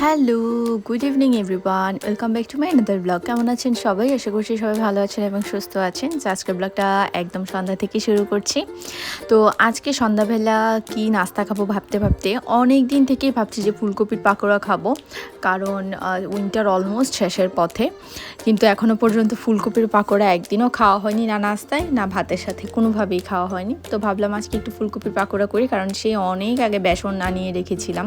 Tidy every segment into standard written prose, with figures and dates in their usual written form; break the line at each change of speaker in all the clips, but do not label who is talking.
Hello, good evening everyone. Welcome back to my another blog. কেমন আছেন সবাই? আশা করছি সবাই ভালো আছেন এবং সুস্থ আছেন। তো আজকের ব্লগটা একদম সন্ধ্যা থেকে শুরু করছি। তো আজকে সন্ধ্যাবেলা কি নাস্তা খাবো ভাবতে ভাবতে অনেক দিন থেকেই ভাবছি যে ফুলকপির পাকোড়া খাবো, কারণ উইন্টার অলমোস্ট শেষের পথে। কিন্তু এখনও পর্যন্ত ফুলকপির পাকোড়া একদিনও খাওয়া হয়নি, না নাস্তায় না ভাতের সাথে, কোনোভাবেই খাওয়া হয়নি। তো ভাবলাম আজকে একটু ফুলকপির পাকোড়া করি, কারণ সেই অনেক আগে বেসন আনিয়ে রেখেছিলাম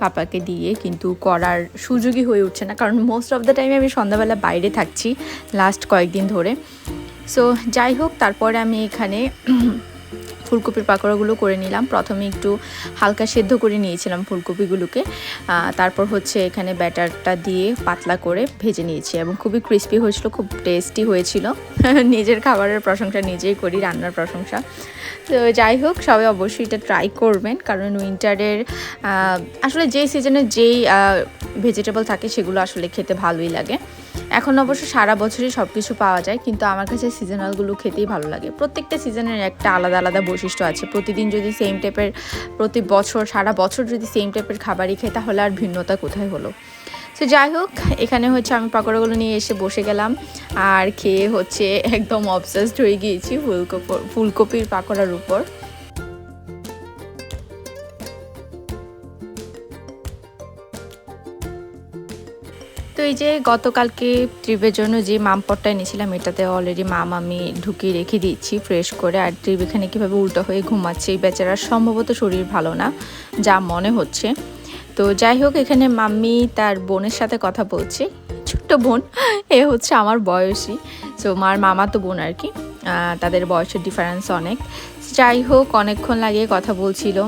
পাপাকে দিয়ে, কিন্তু করার সুযোগই হয়ে উঠছে না, কারণ মোস্ট অফ দ্য টাইমে আমি সন্ধ্যাবেলা বাইরে থাকছি লাস্ট কয়েকদিন ধরে। সো যাই হোক, তারপরে আমি এখানে ফুলকপির পাকোড়াগুলো করে নিলাম। প্রথমে একটু হালকা সেদ্ধ করে নিয়েছিলাম ফুলকপিগুলোকে, তারপর হচ্ছে এখানে ব্যাটারটা দিয়ে পাতলা করে ভেজে নিয়েছি এবং খুবই ক্রিস্পি হয়েছিল, খুব টেস্টি হয়েছিল। নিজের খাবারের প্রশংসা নিজেই করি, রান্নার প্রশংসা। তো যাই হোক, সবাই অবশ্যই এটা ট্রাই করবেন, কারণ উইন্টারের আসলে যেই সিজনে যেই ভেজিটেবল থাকে সেগুলো আসলে খেতে ভালোই লাগে। এখন অবশ্য সারা বছরই সব কিছু পাওয়া যায়, কিন্তু আমার কাছে সিজনালগুলো খেতেই ভালো লাগে। প্রত্যেকটা সিজনের একটা আলাদা আলাদা বৈশিষ্ট্য আছে। প্রতিদিন যদি সেম টাইপের, প্রতি বছর সারা বছর যদি সেম টাইপের খাবারই খাই, তাহলে আর ভিন্নতা কোথায় হলো। তো যাই হোক, এখানে হচ্ছে আমি পাকোড়াগুলো নিয়ে এসে বসে গেলাম, আর খেয়ে হচ্ছে একদম অবসেসড হয়ে গিয়েছি ফুলকপির পাকোড়ার উপর। তো এই যে গতকালকে ট্রিপের জন্য যে মামপটটা এনেছিলাম, এটাতে অলরেডি মাম আমি ঢুকিয়ে রেখে দিচ্ছি ফ্রেশ করে। আর ট্রিপ এখানে কীভাবে উল্টো হয়ে ঘুমাচ্ছে, এই বেচারার সম্ভবত শরীর ভালো না যা মনে হচ্ছে। তো যাই হোক, এখানে মাম্মি তার বোনের সাথে কথা বলছে, ছোট্ট বোন, এ হচ্ছে আমার বয়সী। সো মার মামা তো বোন আর কি, তাদের বয়সের ডিফারেন্স অনেক। যাই হোক, অনেকক্ষণ লাগিয়ে কথা বলছিল।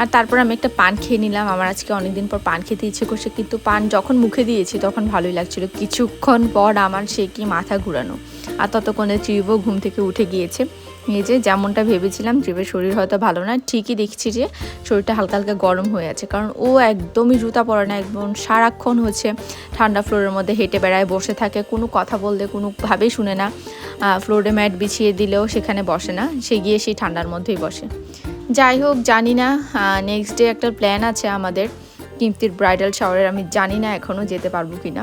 আর তারপর আমি একটা পান খেয়ে নিলাম। আমার আজকে অনেকদিন পর পান খেতে ইচ্ছে করছে, কিন্তু পান যখন মুখে দিয়েছি তখন ভালোই লাগছিল। কিছুক্ষণ পর আমার সে কি মাথা ঘুরানো, আর ততক্ষণে ট্রিপও ঘুম থেকে উঠে গিয়েছে। এই যে যেমনটা ভেবেছিলাম, ট্রিপের শরীর হয়তো ভালো না, ঠিকই দেখছি যে শরীরটা হালকা হালকা গরম হয়ে আছে, কারণ ও একদমই জুতা পরে না, একদম সারাক্ষণ হচ্ছে ঠান্ডা ফ্লোরের মধ্যে হেঁটে বেড়ায়, বসে থাকে, কোনো কথা বললে কোনোভাবেই শুনে না। ফ্লোরে ম্যাট বিছিয়ে দিলেও সেখানে বসে না, সে গিয়ে সেই ঠান্ডার মধ্যেই বসে। যাই হোক, জানি না, নেক্সট ডে একটা প্ল্যান আছে আমাদের কিমতির ব্রাইডাল শাওয়ারের, আমি জানি না এখনও যেতে পারবো কি না।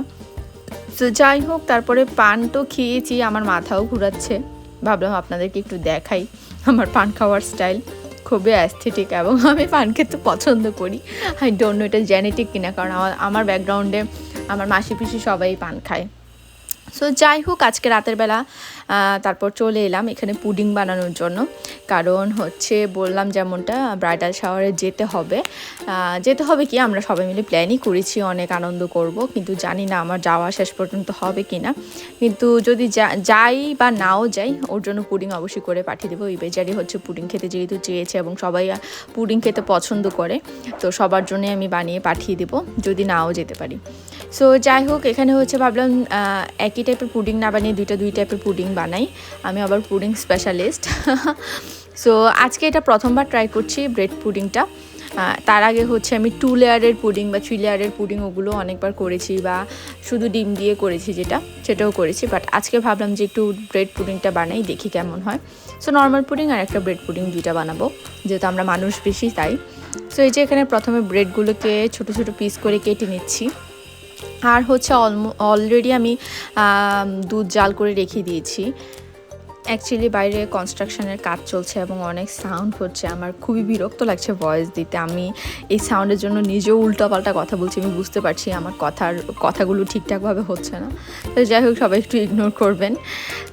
তো যাই হোক, তারপরে পান তো খেয়েছি, আমার মাথাও ঘুরাচ্ছে। ভাবলাম আপনাদেরকে একটু দেখাই আমার পান খাওয়ার স্টাইল, খুবই অ্যাস্থেটিক, এবং আমি পান খেতে পছন্দ করি। আই ডোন্ট নো এটা জেনেটিক কিনা, কারণ আমার ব্যাকগ্রাউন্ডে আমার মাসি পিসি সবাই পান খায়। সো যাই হোক, আজকে রাতের বেলা তারপর চলে এলাম এখানে পুডিং বানানোর জন্য, কারণ হচ্ছে বললাম যেমনটা ব্রাইডাল শাওয়ারে যেতে হবে কি, আমরা সবাই মিলে প্ল্যানই করেছি, অনেক আনন্দ করব, কিন্তু জানি না আমার যাওয়া শেষ পর্যন্ত হবে কি না। কিন্তু যদি যাই বা নাও যাই, ওর জন্য পুডিং অবশ্যই করে পাঠিয়ে দেবো। ওই বেচারি হচ্ছে পুডিং খেতে যেহেতু চেয়েছে এবং সবাই পুডিং খেতে পছন্দ করে, তো সবার জন্যে আমি বানিয়ে পাঠিয়ে দেবো যদি নাও যেতে পারি। সো যাই হোক, এখানে হচ্ছে ভাবলাম একই টাইপের পুডিং না বানিয়ে দুই টাইপের পুডিং বানাই, আমি আবার পুডিং স্পেশালিস্ট। সো আজকে এটা প্রথমবার ট্রাই করছি ব্রেড পুডিংটা। তার আগে হচ্ছে আমি 2 লেয়ারের পুডিং বা 3 লেয়ারের পুডিং ওগুলো অনেকবার করেছি, বা শুধু ডিম দিয়ে করেছি সেটাও করেছি, বাট আজকে ভাবলাম যে একটু ব্রেড পুডিংটা বানাই, দেখি কেমন হয়। সো নর্মাল পুডিং আর একটা ব্রেড পুডিং দুইটা বানাবো, যেহেতু আমরা মানুষ বেশি তাই। সো এই যে এখানে প্রথমে ব্রেডগুলোকে ছোট ছোট পিস করে কেটে নিচ্ছি। আর হচ্ছে অলরেডি আমি দুধ জাল করে রেখে দিয়েছি। অ্যাকচুয়ালি বাইরে কনস্ট্রাকশনের কাজ চলছে এবং অনেক সাউন্ড হচ্ছে, আমার খুবই বিরক্ত লাগছে ভয়েস দিতে। আমি এই সাউন্ডের জন্য নিজেও উল্টাপাল্টা কথা বলছি, আমি বুঝতে পারছি আমার কথাগুলো ঠিকঠাকভাবে হচ্ছে না। তো যাই হোক, সবাই একটু ইগনোর করবেন।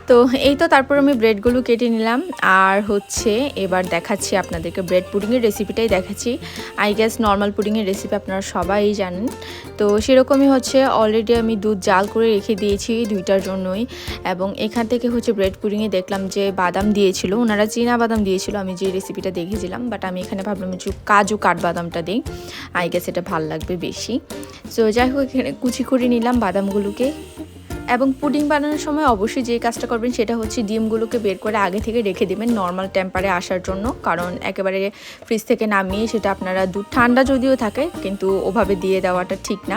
তো এই তো, তারপর আমি ব্রেডগুলো কেটে নিলাম, আর হচ্ছে এবার দেখাচ্ছি আপনাদেরকে ব্রেড পুডিংয়ের রেসিপিটাই দেখাচ্ছি। আই গেস নর্মাল পুডিংয়ের রেসিপি আপনারা সবাই জানেন, তো সেরকমই হচ্ছে অলরেডি আমি দুধ জাল করে রেখে দিয়েছি দুইটার জন্যই। এবং এখান থেকে হচ্ছে ব্রেড পুডিংয়ে দেখলাম যে বাদাম দিয়েছিল, ওনারা চীনা বাদাম দিয়েছিল, আমি যে রেসিপিটা দেখেছিলাম, বাট আমি এখানে ভাবলাম একটু কাজু কাঠবাদামটা দিই, আই গেস এটা ভাল লাগবে বেশি। সো যাই হোক, এখানে কুচি করে নিলাম বাদামগুলোকে। এবং পুডিং বানানোর সময় অবশ্যই যে কাজটা করবেন সেটা হচ্ছে ডিমগুলোকে বের করে আগে থেকে রেখে দেবেন নর্মাল টেম্পারে আসার জন্য, কারণ একেবারে ফ্রিজ থেকে নামিয়ে সেটা আপনারা দুধ ঠান্ডা যদিও থাকে, কিন্তু ওভাবে দিয়ে দেওয়াটা ঠিক না।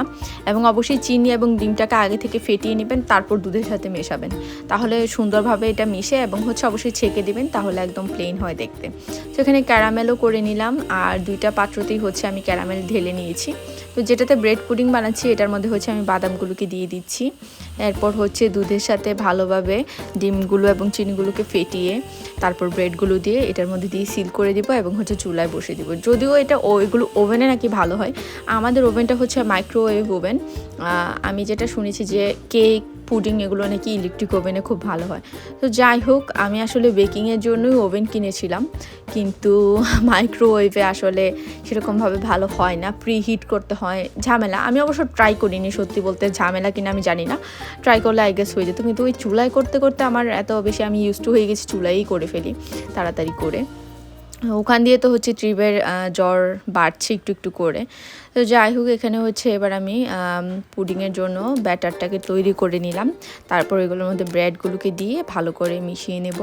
এবং অবশ্যই চিনি এবং ডিমটাকে আগে থেকে ফেটিয়ে নেবেন, তারপর দুধের সাথে মেশাবেন, তাহলে সুন্দরভাবে এটা মিশে, এবং হচ্ছে অবশ্যই ছেঁকে দেবেন, তাহলে একদম প্লেন হয় দেখতে। সেখানে ক্যারামেলও করে নিলাম, আর দুইটা পাত্রতেই হচ্ছে আমি ক্যারামেল ঢেলে নিয়েছি। তো যেটাতে ব্রেড পুডিং বানাচ্ছি এটার মধ্যে হচ্ছে আমি বাদামগুলোকে দিয়ে দিচ্ছি। এরপর হচ্ছে দুধের সাথে ভালোভাবে ডিমগুলো এবং চিনিগুলোকে ফেটিয়ে তারপর ব্রেডগুলো দিয়ে এটার মধ্যে দিয়ে সিল করে দিব এবং হচ্ছে চুলায় বসিয়ে দিব। যদিও এটা এগুলো ওভেনে নাকি ভালো হয়, আমাদের ওভেনটা হচ্ছে মাইক্রোওয়েভ ওভেন। আমি যেটা শুনেছি যে কেক পুডিং এগুলো নাকি ইলেকট্রিক ওভেনে খুব ভালো হয়। তো যাই হোক, আমি আসলে বেকিংয়ের জন্যই ওভেন কিনেছিলাম, কিন্তু মাইক্রোওয়েভে আসলে সেরকমভাবে ভালো হয় না, প্রি হিট করতে হয়, ঝামেলা। আমি অবশ্য ট্রাই করিনি, সত্যি বলতে ঝামেলা কিনা আমি জানি না, ট্রাই করলে আই গেস হয়ে যেত। কিন্তু ওই চুলায় করতে করতে আমার এত বেশি আমি ইউজ টু হয়ে গেছি, চুলায়ই করে ফেলি তাড়াতাড়ি করে। ওখান দিয়ে তো হচ্ছে ট্রিপের জ্বর বাড়ছে একটু একটু করে। তো যাই হোক, এখানে হচ্ছে এবার আমি পুডিংয়ের জন্য ব্যাটারটাকে তৈরি করে নিলাম। তারপর এগুলোর মধ্যে ব্রেডগুলোকে দিয়ে ভালো করে মিশিয়ে নেব।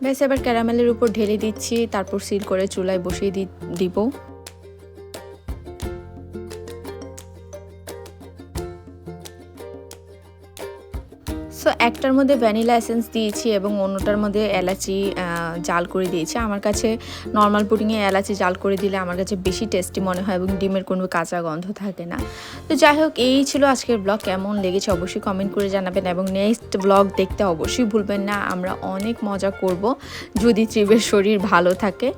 ব্যাস, এবার ক্যারামেলের উপর ঢেলে দিচ্ছি, তারপর সিল করে চুলায় বসিয়ে দিব। সো একটার মধ্যে ভ্যানিলা এসেন্স দিয়েছি এবং অন্যটার মধ্যে এলাচি জাল করে দিয়েছি। আমার কাছে নর্মাল পুডিংয়ে এলাচি জাল করে দিলে আমার কাছে বেশি টেস্টি মনে হয় এবং ডিমের কোনো কাঁচা গন্ধ থাকে না। তো যাই হোক, এই ছিল আজকের ব্লগ। কেমন লেগেছে অবশ্যই কমেন্ট করে জানাবেন এবং নেক্সট ব্লগ দেখতে অবশ্যই ভুলবেন না। আমরা অনেক মজা করব যদি ট্রিপের শরীর ভালো থাকে।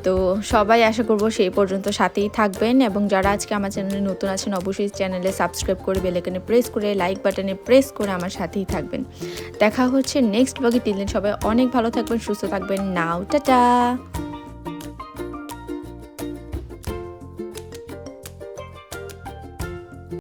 তো সবাই আশা করব সেই পর্যন্ত সাথেই থাকবেন, এবং যারা আজকে আমার চ্যানেলে নতুন আছেন অবশ্যই চ্যানেলে সাবস্ক্রাইব করে বেল আইকনে প্রেস করে লাইক বাটনে প্রেস করে আমার সাথেই থাকবেন। দেখা হচ্ছে নেক্সট ব্লগে। টিল দেন সবাই অনেক ভালো থাকবেন, সুস্থ থাকবেন। নাও টাটা।